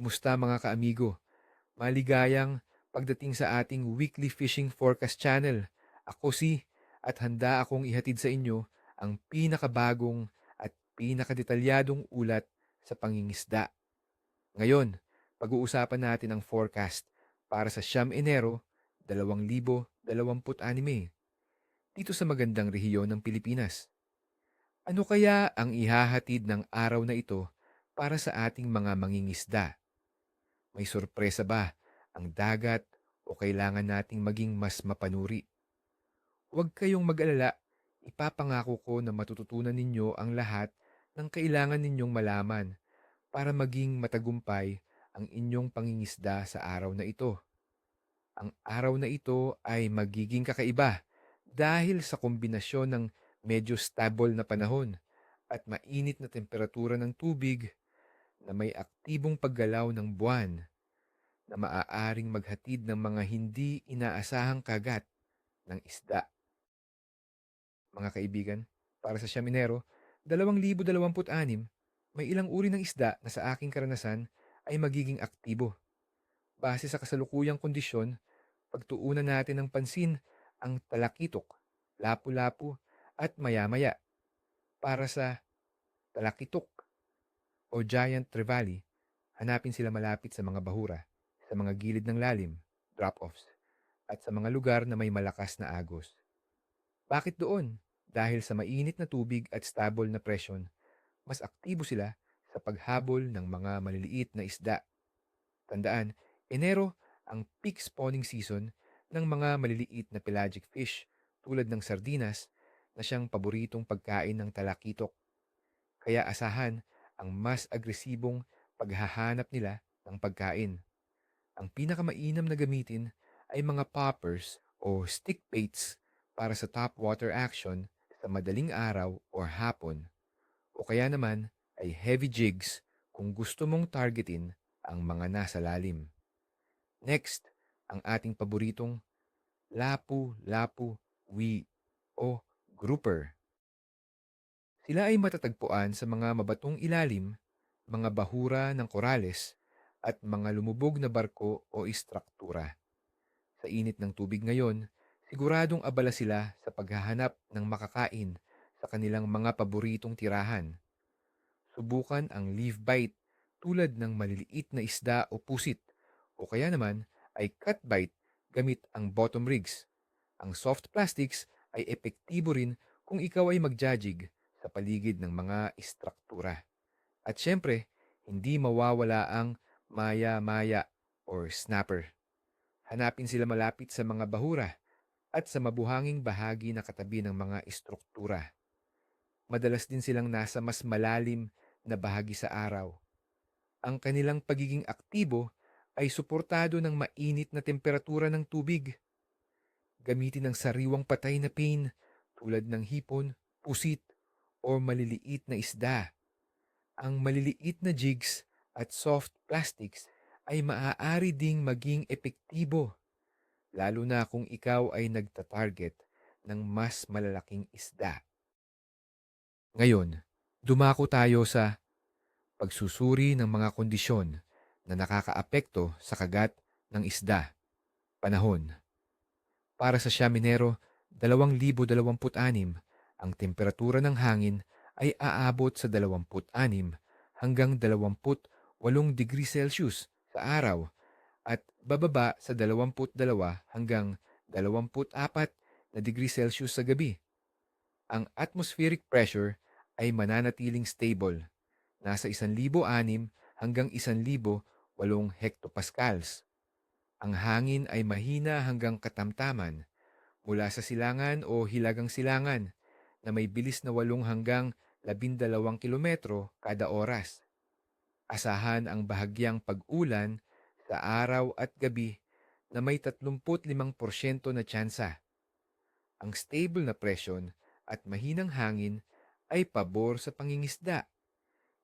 Kumusta mga kaamigo? Maligayang pagdating sa ating weekly fishing forecast channel. Ako si at handa akong ihatid sa inyo ang pinakabagong at pinakadetalyadong ulat sa pangingisda. Ngayon, pag-uusapan natin ang forecast para sa Enero 2026 dito sa magandang rehiyon ng Pilipinas. Ano kaya ang ihahatid ng araw na ito para sa ating mga mangingisda? May sorpresa ba ang dagat o kailangan nating maging mas mapanuri? Huwag kayong mag-alala, ipapangako ko na matututunan ninyo ang lahat ng kailangan ninyong malaman para maging matagumpay ang inyong pangingisda sa araw na ito. Ang araw na ito ay magiging kakaiba dahil sa kombinasyon ng medyo stable na panahon at mainit na temperatura ng tubig na may aktibong paggalaw ng buwan na maaaring maghatid ng mga hindi inaasahang kagat ng isda. Mga kaibigan, para sa Siaminero, 2026, may ilang uri ng isda na sa aking karanasan ay magiging aktibo. Base sa kasalukuyang kondisyon, pagtuunan natin ng pansin ang talakitok, lapu-lapu at maya-maya. Para sa talakitok o giant trevally, hanapin sila malapit sa mga bahura, sa mga gilid ng lalim, drop-offs, at sa mga lugar na may malakas na agos. Bakit doon? Dahil sa mainit na tubig at stable na presyon, mas aktibo sila sa paghabol ng mga maliliit na isda. Tandaan, Enero ang peak spawning season ng mga maliliit na pelagic fish tulad ng sardinas na siyang paboritong pagkain ng talakitok. Kaya asahan ang mas agresibong paghahanap nila ng pagkain. Ang pinakamainam na gamitin ay mga poppers o stick baits para sa top water action sa madaling araw o hapon. O kaya naman ay heavy jigs kung gusto mong targetin ang mga nasa lalim. Next, ang ating paboritong lapu-lapu wi o grouper. Sila ay matatagpuan sa mga mabatong ilalim, mga bahura ng korales, at mga lumubog na barko o istruktura. Sa init ng tubig ngayon, siguradong abala sila sa paghahanap ng makakain sa kanilang mga paboritong tirahan. Subukan ang leaf bite tulad ng maliliit na isda o pusit o kaya naman ay cut bite gamit ang bottom rigs. Ang soft plastics ay epektibo rin kung ikaw ay magjajig sa paligid ng mga istruktura. At syempre, hindi mawawala ang maya-maya or snapper. Hanapin sila malapit sa mga bahura at sa mabuhanging bahagi na katabi ng mga istruktura. Madalas din silang nasa mas malalim na bahagi sa araw. Ang kanilang pagiging aktibo ay suportado ng mainit na temperatura ng tubig. Gamitin ang sariwang patay na pain tulad ng hipon, pusit, o maliliit na isda. Ang maliliit na jigs at soft plastics ay maaari ding maging epektibo, lalo na kung ikaw ay nagta-target ng mas malalaking isda. Ngayon, dumako tayo sa pagsusuri ng mga kondisyon na nakakaapekto sa kagat ng isda. Panahon. Para sa Siaminero 2026, ang temperatura ng hangin ay aabot sa 26 hanggang 28 degrees Celsius sa araw at bababa sa 22 hanggang 24 na degrees Celsius sa gabi. Ang atmospheric pressure ay mananatiling stable, nasa 1,006 hanggang 1,008 hectopascals. Ang hangin ay mahina hanggang katamtaman mula sa silangan o hilagang silangan na may bilis na 8 hanggang 12 kilometro kada oras. Asahan ang bahagyang pag-ulan sa araw at gabi na may 35% na tsansa. Ang stable na presyon at mahinang hangin ay pabor sa pangingisda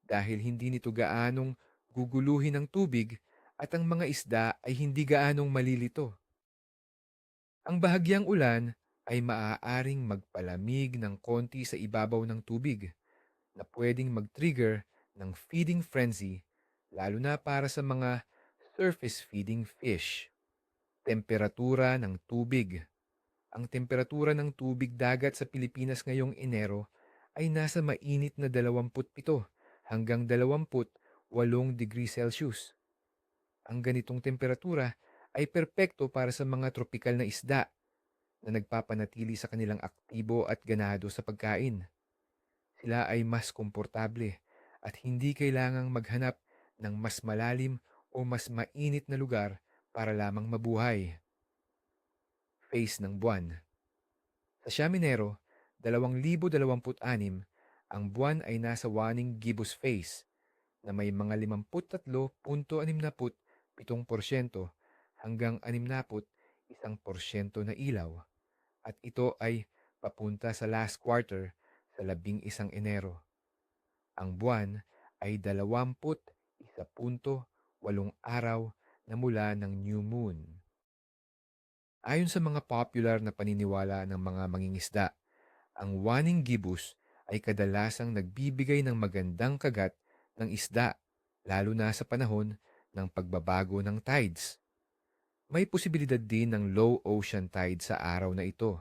dahil hindi nito gaanong guguluhin ang tubig at ang mga isda ay hindi gaanong malilito. Ang bahagyang ulan ay maaaring magpalamig ng konti sa ibabaw ng tubig na pwedeng mag-trigger ng feeding frenzy lalo na para sa mga surface feeding fish. Temperatura ng tubig. Ang temperatura ng tubig dagat sa Pilipinas ngayong Enero ay nasa mainit na 27 hanggang 28 degrees Celsius. Ang ganitong temperatura ay perpekto para sa mga tropikal na isda na nagpapanatili sa kanilang aktibo at ganado sa pagkain. Sila ay mas komportable at hindi kailangang maghanap ng mas malalim o mas mainit na lugar para lamang mabuhay. Phase ng buwan. Sa Siaminero, 2026, ang buwan ay nasa waning gibbous phase na may mga 53.67% hanggang 61% na ilaw, at ito ay papunta sa last quarter sa 11 Enero. Ang buwan ay 21.8 araw na mula ng new moon. Ayon sa mga popular na paniniwala ng mga mangingisda, ang waning gibbous ay kadalasang nagbibigay ng magandang kagat ng isda, lalo na sa panahon ng pagbabago ng tides. May posibilidad din ng low ocean tide sa araw na ito.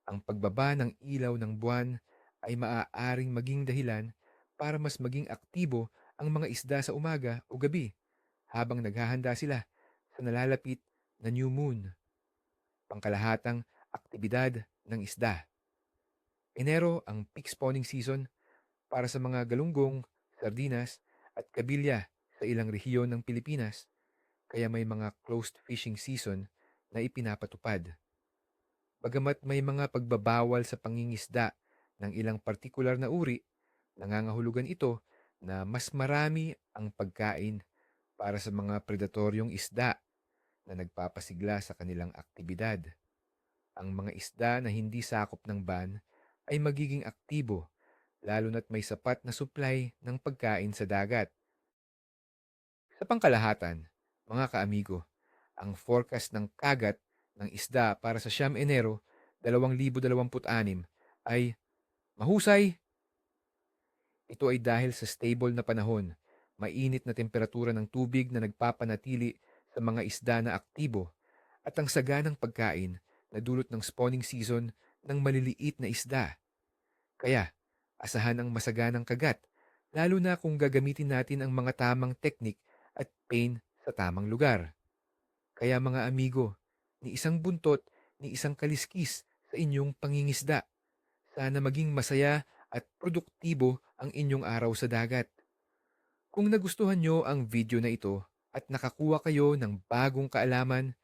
Ang pagbaba ng ilaw ng buwan ay maaaring maging dahilan para mas maging aktibo ang mga isda sa umaga o gabi habang naghahanda sila sa nalalapit na new moon. Pangkalahatang aktibidad ng isda. Enero ang peak spawning season para sa mga galunggong, sardinas at kabilya sa ilang rehiyon ng Pilipinas, kaya may mga closed fishing season na ipinapatupad. Bagamat may mga pagbabawal sa pangingisda ng ilang partikular na uri, nangangahulugan ito na mas marami ang pagkain para sa mga predatoryong isda na nagpapasigla sa kanilang aktibidad. Ang mga isda na hindi sakop ng ban ay magiging aktibo lalo na't may sapat na supply ng pagkain sa dagat. Sa pangkalahatan, mga kaamigo, ang forecast ng kagat ng isda para sa Enero 2026 ay mahusay. Ito ay dahil sa stable na panahon, mainit na temperatura ng tubig na nagpapanatili sa mga isda na aktibo, at ang saganang pagkain na dulot ng spawning season ng maliliit na isda. Kaya, asahan ang masaganang kagat, lalo na kung gagamitin natin ang mga tamang teknik at pain sa tamang lugar. Kaya mga amigo, ni isang buntot, ni isang kaliskis sa inyong pangingisda. Sana maging masaya at produktibo ang inyong araw sa dagat. Kung nagustuhan nyo ang video na ito at nakakuha kayo ng bagong kaalaman,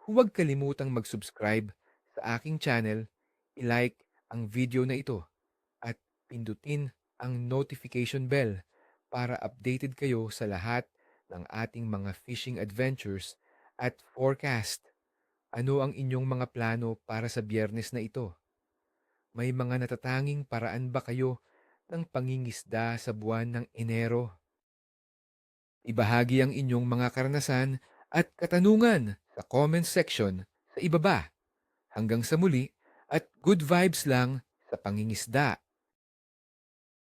huwag kalimutang mag-subscribe sa aking channel, i-like ang video na ito, at pindutin ang notification bell para updated kayo sa lahat ng ating mga fishing adventures at forecast. Ano ang inyong mga plano para sa Biyernes na ito? May mga natatanging paraan ba kayo ng pangingisda sa buwan ng Enero? Ibahagi ang inyong mga karanasan at katanungan sa comment section sa ibaba. Hanggang sa muli, at good vibes lang sa pangingisda.